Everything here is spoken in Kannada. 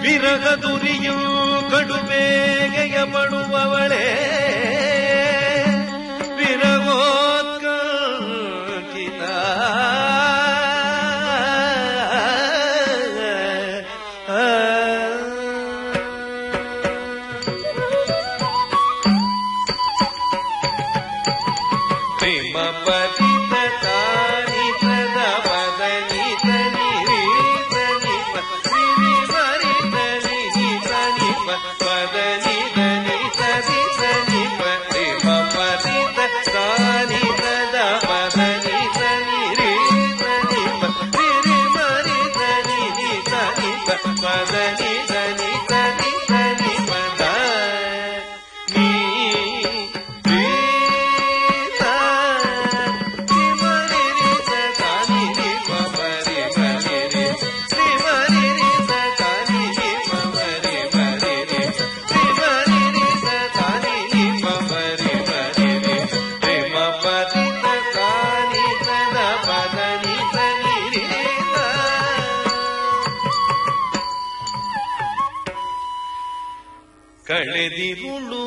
ವಿರಗದುರಿಯೂ ಕಡುಬೇಗೆಯ ಪಡುವವಳೇ ವಿರಗೋತ್ಕಂಠಿತ ಪ್ರೇಮ ಪತಿತ ತಾನಿತದ ಪದನಿತ ನಿರೀತ ನಿಪ ಸಿರಿ ಮರಿತ ನಿಹಿತ ನಿಪ ಪದನಿತ ನಿತ ನಿತ ನಿಪ ಪ್ರೇಮ ಪತಿತ ತಾನಿತದ ಪದನಿತ ನಿರೀತ ನಿಪ ಸಿರಿ ಮರಿತ ನಿಹಿತ ನಿಪ ಪದನಿತ ನಿತ ನಿತ ನಿಪ ಕಳೆದಿರುಳು